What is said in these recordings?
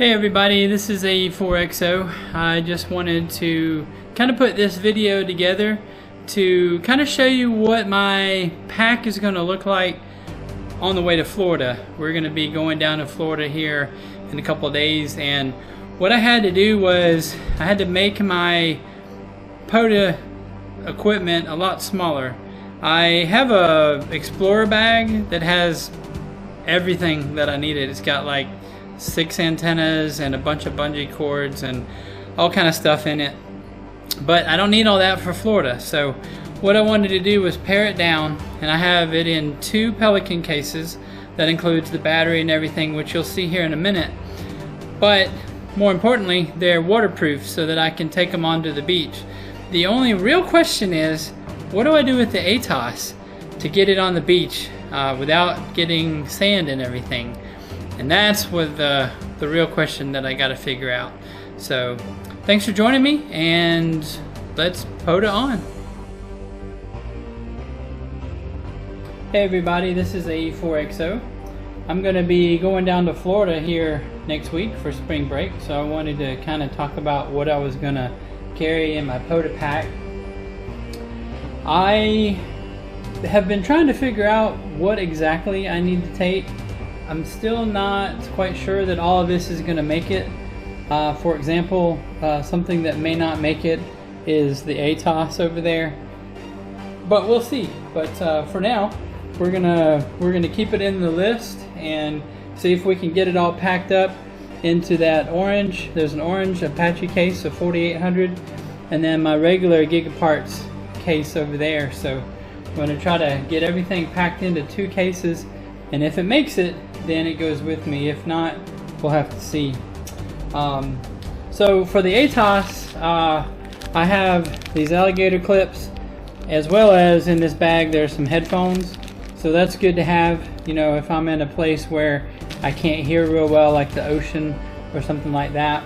Hey everybody, this is AE4XO. I just wanted to kind of put this video together to kind of show you what my pack is going to look like on the way to Florida. We're going to be going down to Florida here in a couple of days, and what I had to do was I had to make my POTA equipment a lot smaller. I have a Explorer bag that has everything that I needed. It's got like 6 antennas and a bunch of bungee cords and all kind of stuff in it, but I don't need all that for Florida. So what I wanted to do was pare it down, and I have it in 2 Pelican cases. That includes the battery and everything, which you'll see here in a minute, but more importantly they're waterproof so that I can take them onto the beach. The only real question is, what do I do with the ATOS to get it on the beach without getting sand and everything? And that's what the real question that I got to figure out. So thanks for joining me, and let's POTA on. Hey everybody, this is AE4XO. I'm going to be going down to Florida here next week for spring break, so I wanted to kind of talk about what I was going to carry in my POTA pack. I have been trying to figure out what exactly I need to take. I'm still not quite sure that all of this is going to make it. For example, something that may not make it is the ATOS over there, but we'll see. But for now, we're gonna keep it in the list and see if we can get it all packed up into that orange. There's an orange Apache case of 4800, and then my regular Gigaparts case over there. So I'm going to try to get everything packed into 2 cases, and if it makes it, then it goes with me. If not, we'll have to see. So for the ATOS, I have these alligator clips, as well as in this bag there's some headphones. So that's good to have, you know, if I'm in a place where I can't hear real well, like the ocean or something like that.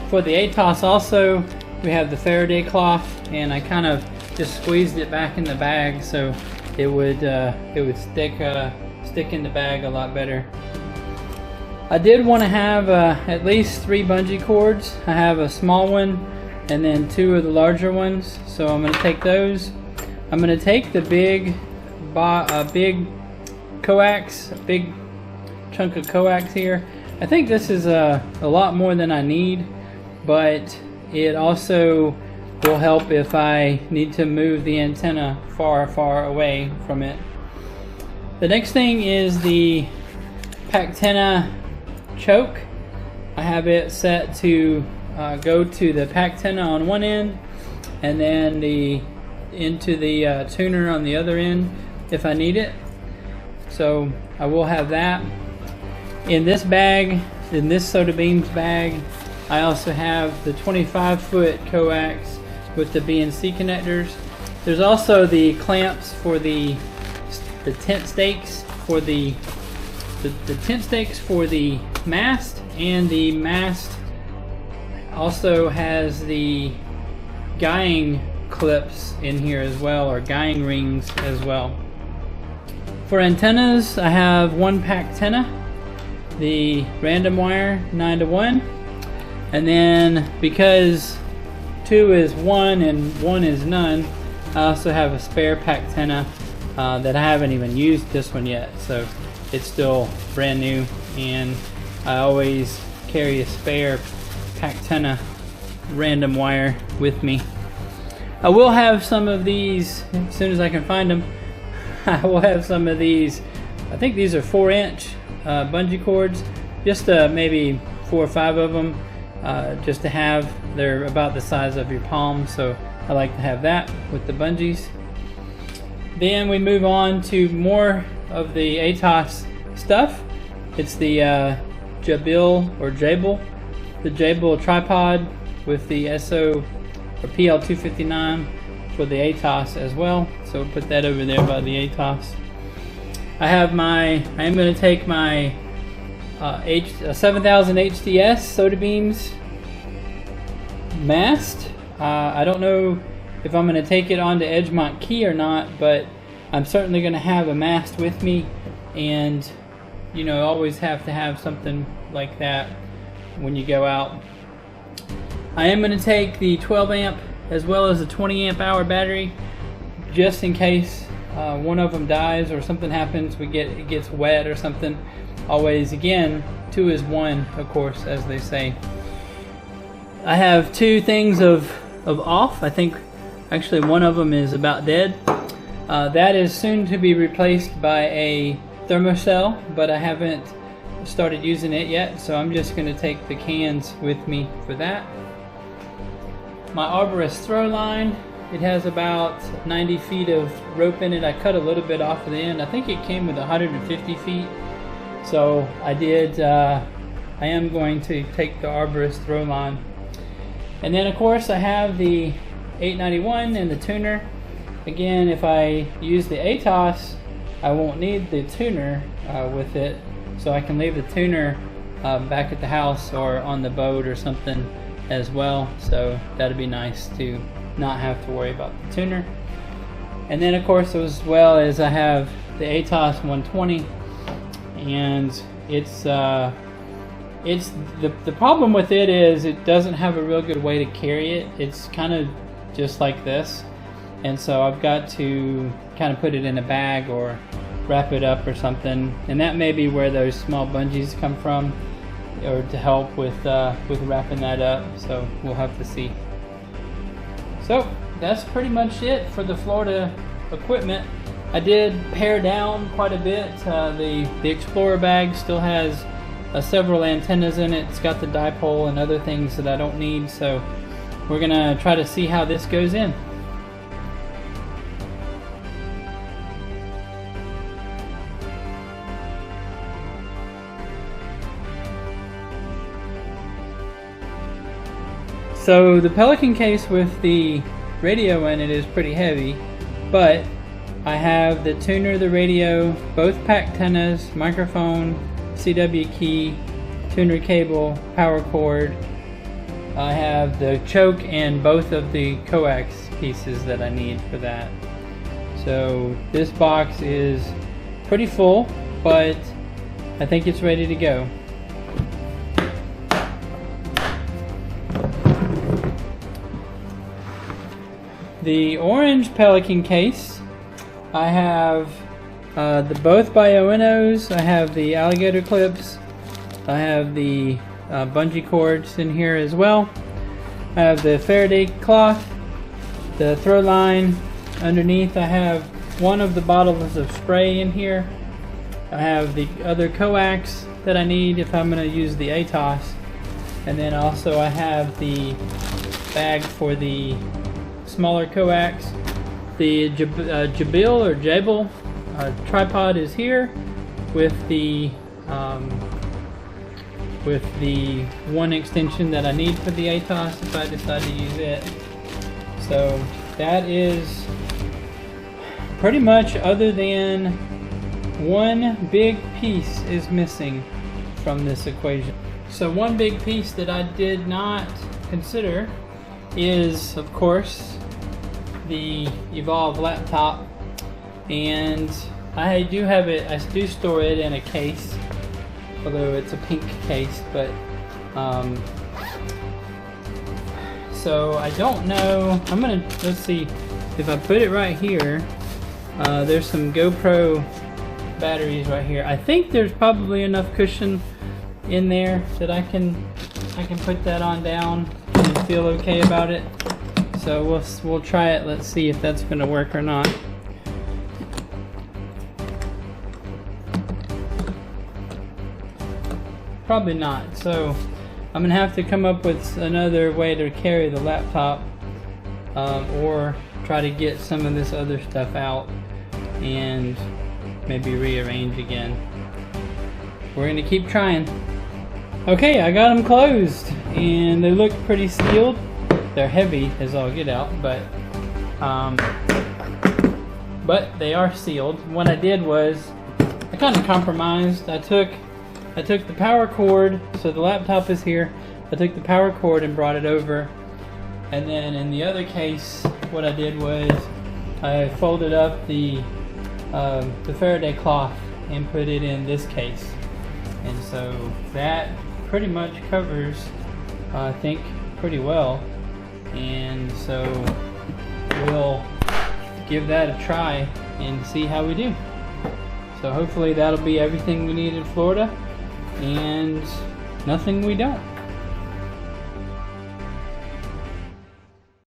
For the ATOS also, we have the Faraday cloth, and I kind of just squeezed it back in the bag so it would stick in the bag a lot better. I did want to have at least 3 bungee cords. I have a small one and then 2 of the larger ones, so I'm going to take those. I'm going to take the big coax, a big chunk of coax here. I think this is a lot more than I need, but it also will help if I need to move the antenna far away from it. The next thing is the Pactenna choke. I have it set to go to the Pactenna on one end, and then into the tuner on the other end if I need it. So I will have that. In this bag, in this Soda Beams bag, I also have the 25-foot coax with the BNC connectors. There's also the clamps for the tent stakes for the tent stakes for the mast, and the mast also has the guying clips in here as well, or guying rings as well. For antennas, I have 1 Pactenna, the random wire 9-to-1, and then because 2 is 1 and 1 is none, I also have a spare Pactenna that I haven't even used this one yet, so it's still brand new, and I always carry a spare Pactenna random wire with me. I will have some of these as soon as I can find them. I will have some of these, I think these are 4-inch bungee cords, just maybe 4 or 5 of them, just to have. They're about the size of your palm, so I like to have that with the bungees. Then we move on to more of the ATOS stuff. It's the Gabil or Jabil, the Jabil tripod with the SO or PL259 for the ATOS as well. So we'll put that over there by the ATOS. I am going to take my 7000 HDS Soda Beams mast. I don't know if I'm going to take it onto Edgemont Key or not, but I'm certainly going to have a mast with me, and you know, always have to have something like that when you go out. I am going to take the 12 amp as well as the 20 amp hour battery, just in case one of them dies or something happens, it gets wet or something. Always, again, 2 is 1, of course, as they say. I have 2 things of off. I think actually one of them is about dead. That is soon to be replaced by a thermocell, but I haven't started using it yet, so I'm just going to take the cans with me for that. My arborist throw line, it has about 90 feet of rope in it. I cut a little bit off of the end. I think it came with 150 feet. So I am going to take the arborist throw line. And then of course I have the 891 and the tuner. Again, if I use the ATOS, I won't need the tuner with it. So I can leave the tuner back at the house or on the boat or something as well. So that'd be nice to not have to worry about the tuner. And then of course, as well as I have the ATOS 120, and the problem with it is it doesn't have a real good way to carry it. It's kind of just like this, and so I've got to kind of put it in a bag or wrap it up or something, and that may be where those small bungees come from, or to help with wrapping that up. So we'll have to see. So that's pretty much it for the Florida equipment. I did pare down quite a bit. The Explorer bag still has several antennas in it. It's got the dipole and other things that I don't need, so we're gonna try to see how this goes in. So the Pelican case with the radio in it is pretty heavy, but I have the tuner, the radio, both pack antennas, microphone, CW key, tuner cable, power cord. I have the choke and both of the coax pieces that I need for that. So this box is pretty full, but I think it's ready to go. The orange Pelican case, I have both Bioinos, I have the alligator clips, I have the bungee cords in here as well. I have the Faraday cloth, the throw line underneath. I have one of the bottles of spray in here. I have the other coax that I need if I'm going to use the ATOS. And then also I have the bag for the smaller coax. The Gabil or Jabil tripod is here with the one extension that I need for the ATOS if I decide to use it. So that is pretty much, other than one big piece is missing from this equation. So one big piece that I did not consider is, of course, the Evolve laptop, and I do have it. I do store it in a case, although it's a pink case. But so I don't know. Let's see if I put it right here. There's some GoPro batteries right here. I think there's probably enough cushion in there that I can put that on down and feel okay about it. So we'll try it. Let's see if that's going to work or not. Probably not. So I'm going to have to come up with another way to carry the laptop, or try to get some of this other stuff out and maybe rearrange again. We're going to keep trying. Okay, I got them closed and they look pretty sealed. They're heavy as all get out, but they are sealed. What I did was I kind of compromised. I took the power cord, so the laptop is here. I took the power cord and brought it over, and then in the other case, what I did was I folded up the Faraday cloth and put it in this case. And so that pretty much covers, I think, pretty well. And so we'll give that a try and see how we do. So hopefully that'll be everything we need in Florida and nothing we don't.